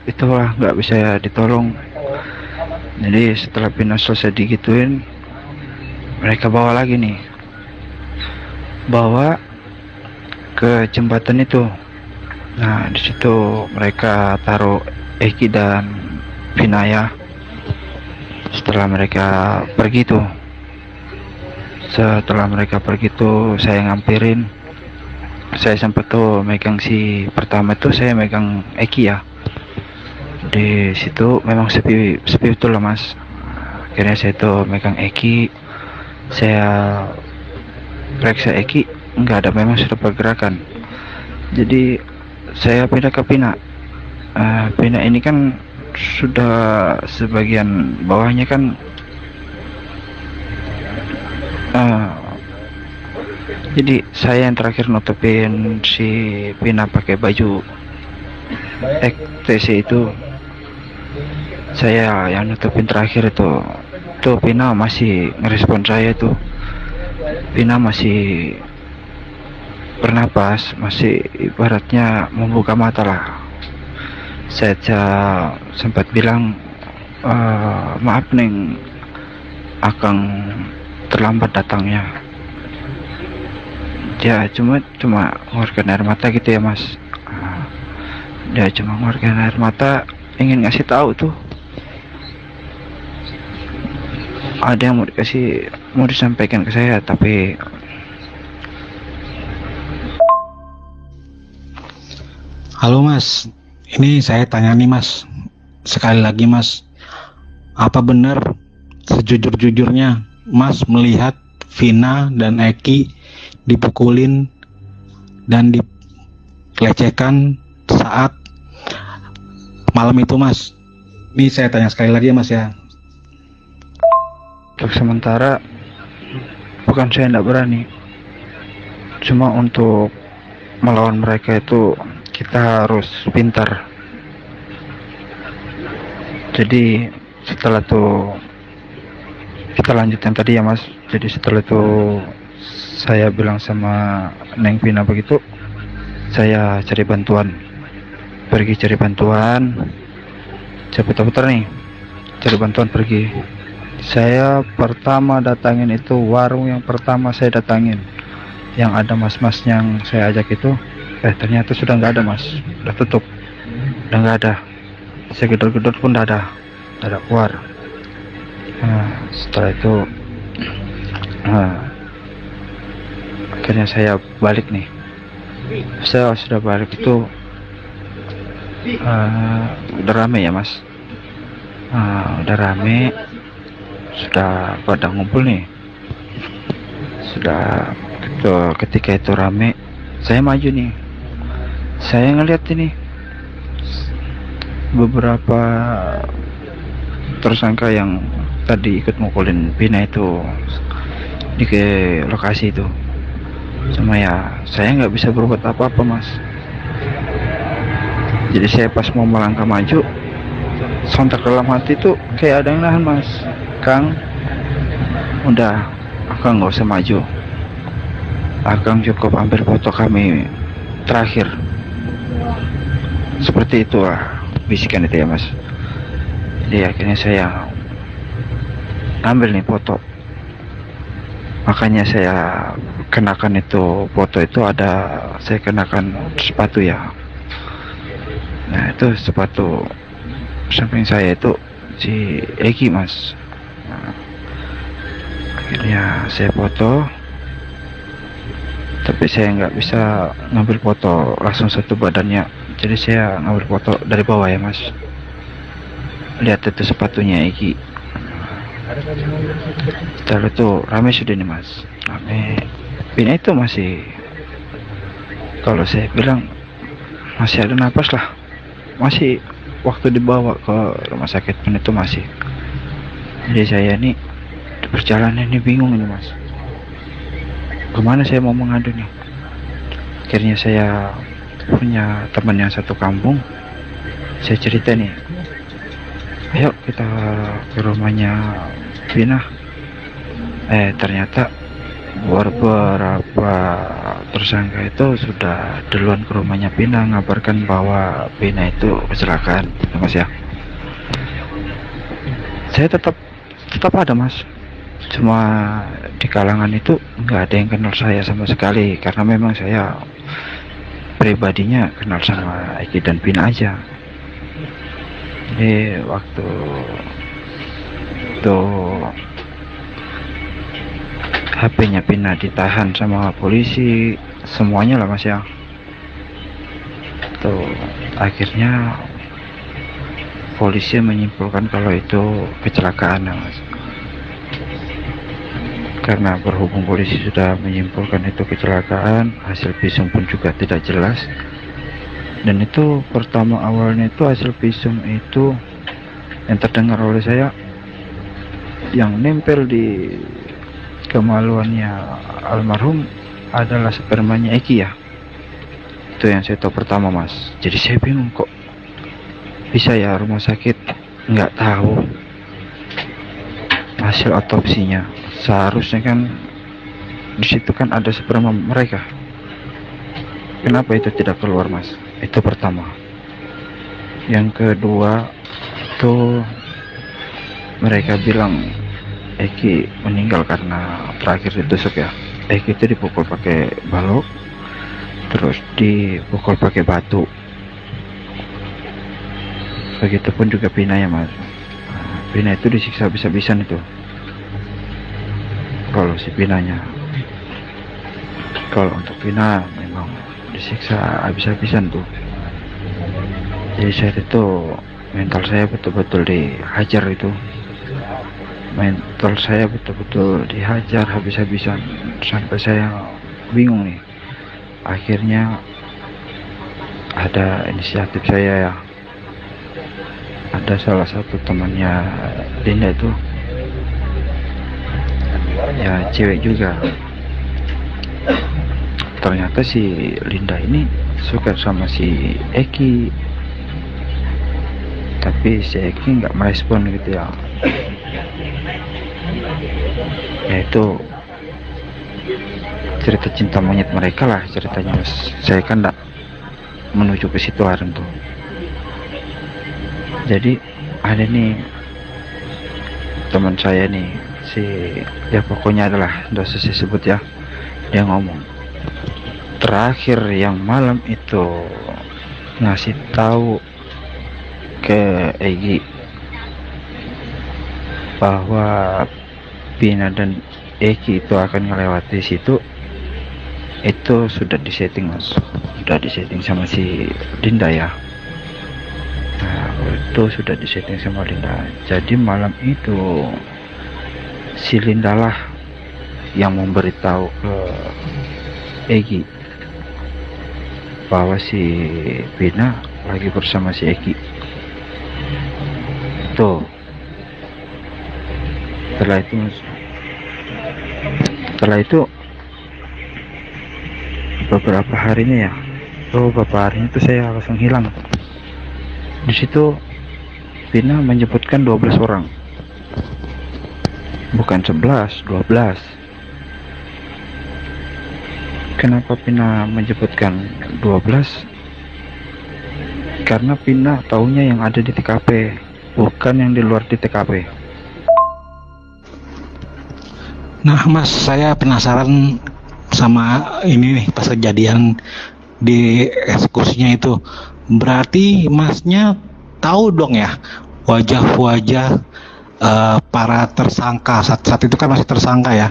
itulah nggak bisa ditolong. Jadi setelah Pina selesai digituin, mereka bawa lagi nih, bawa ke jembatan itu. Nah di situ mereka taruh Eki dan Vinaya. Setelah mereka pergi tuh, saya ngampirin. Saya sempat tuh megang si pertama tuh, saya megang Eki ya. Di situ memang sepi sepi betul lah mas. Akhirnya saya tuh megang Eki, saya periksa Eki, nggak ada, memang sudah pergerakan. Jadi saya pindah ke Pina. Pina ini kan sudah sebagian bawahnya kan jadi saya yang terakhir nutupin si Pina pakai baju TC itu. Saya yang nutupin terakhir itu. Tuh Pina masih ngerespon saya tuh. Pina masih bernapas, masih ibaratnya membuka mata lah. Saya sempat bilang, maaf Neng, Akang terlambat datangnya. Dia cuma mengeluarkan air mata gitu ya mas. Dia cuma mengeluarkan air mata, ingin ngasih tahu tuh ada yang mau disampaikan ke saya, tapi Halo Mas, ini saya tanya nih Mas, sekali lagi Mas, apa benar sejujur-jujurnya Mas melihat Vina dan Eki dipukulin dan dilecehkan saat malam itu Mas? Ini saya tanya sekali lagi ya Mas ya. untuk sementara bukan saya tidak berani, cuma untuk melawan mereka itu kita harus pintar. Jadi setelah itu kita lanjutkan tadi ya mas. Jadi setelah itu saya bilang sama Neng Pina begitu, saya cari bantuan, pergi cari bantuan, saya putar-putar nih cari bantuan pergi. Saya pertama datangin itu warung yang pertama saya datangin, yang ada mas-mas yang saya ajak itu. Ternyata sudah nggak ada mas, udah tutup, udah nggak ada. Saya gedor-gedor pun nggak ada keluar. Setelah itu akhirnya saya balik nih. Saya sudah balik itu udah rame ya mas. Udah rame, sudah pada ngumpul nih. Sudah itu, ketika itu rame, saya maju nih. Saya ngeliat ini beberapa tersangka yang tadi ikut mukulin Pina itu di ke lokasi itu. Cuma ya saya nggak bisa berbuat apa-apa mas. Jadi saya pas mau melangkah maju, sontak dalam hati tuh kayak ada yang nahan mas. Kang, udah, Akang nggak usah maju. Akang cukup ambil foto kami terakhir. Seperti itu lah bisikan itu ya mas. Jadi akhirnya saya ambil nih foto. Makanya saya kenakan itu foto itu, ada saya kenakan sepatu ya. Nah itu sepatu samping saya itu si Eki mas. Akhirnya saya foto, tapi saya nggak bisa ngambil foto langsung satu badannya. Jadi saya ngambil foto dari bawah ya mas. Lihat itu sepatunya Eki. Setelah itu rame sudah nih mas, rame. Pina itu masih, kalau saya bilang masih ada napas lah, masih waktu dibawa ke rumah sakit pun itu masih. Jadi saya nih di perjalanan ini bingung ini mas, kemana saya mau mengadu nih. Akhirnya saya punya teman yang satu kampung, saya cerita nih, ayo kita ke rumahnya Vina. Ternyata beberapa tersangka itu sudah duluan ke rumahnya Pina ngabarkan bahwa Pina itu kecelakaan, gitu, Mas ya. Saya tetap ada, Mas. Cuma di kalangan itu nggak ada yang kenal saya sama sekali, karena memang saya pribadinya kenal sama Eki dan Pina aja. Jadi waktu itu HP-nya Pina ditahan sama polisi, semuanya lah, Mas ya. Tuh akhirnya polisi menyimpulkan kalau itu kecelakaan, ya, Mas. Karena berhubung polisi sudah menyimpulkan itu kecelakaan, hasil visum pun juga tidak jelas. Dan itu pertama awalnya itu hasil visum itu yang terdengar oleh saya, yang nempel di kemaluannya almarhum adalah spermanya Eki ya. Itu yang saya tahu pertama, Mas. Jadi saya bingung, kok bisa ya rumah sakit nggak tahu hasil otopsinya. Seharusnya kan di situ kan ada sperma mereka. Kenapa itu tidak keluar, Mas? Itu pertama. Yang kedua tuh mereka bilang Eki meninggal karena terakhir ditusuk ya. Eki itu dipukul pakai balok, terus dipukul pakai batu. Begitupun juga Pina ya, Mas. Pina itu disiksa habis-habisan itu. Kalau si Pinanya, kalau untuk Pina memang disiksa habis-habisan tuh. Jadi saat itu mental saya betul-betul dihajar itu. Mental saya betul-betul dihajar habis-habisan sampai saya bingung nih. Akhirnya ada inisiatif saya ya. Ada salah satu temannya Linda itu, ya cewek juga. Ternyata si Linda ini suka sama si Eki, tapi si Eki nggak merespon gitu ya. Ya itu cerita cinta monyet mereka lah ceritanya, Mas. Saya kan nggak menuju ke situ hari tuh. Jadi ada nih teman saya nih, si ya pokoknya adalah dosa saya sebut ya. Dia ngomong terakhir yang malam itu ngasih tahu ke Egi bahwa Pina dan Eki itu akan ngelewati situ. Itu sudah disetting, Mas. Sudah disetting sama si Linda ya. Nah, itu sudah disetting sama Linda. Jadi malam itu si Linda lah yang memberitahu ke Egi bahwa si Pina lagi bersama si Eki. Tuh. Setelah itu beberapa harinya ya, beberapa harinya itu saya langsung hilang. Di situ Pina menyebutkan 12 orang, bukan 11, 12. Kenapa Pina menyebutkan 12? Karena Pina taunya yang ada di TKP, bukan yang di luar di TKP. Nah, Mas, saya penasaran sama ini nih pas kejadian di eksekusinya itu. Berarti Masnya tahu dong ya wajah-wajah para tersangka saat itu kan masih tersangka ya,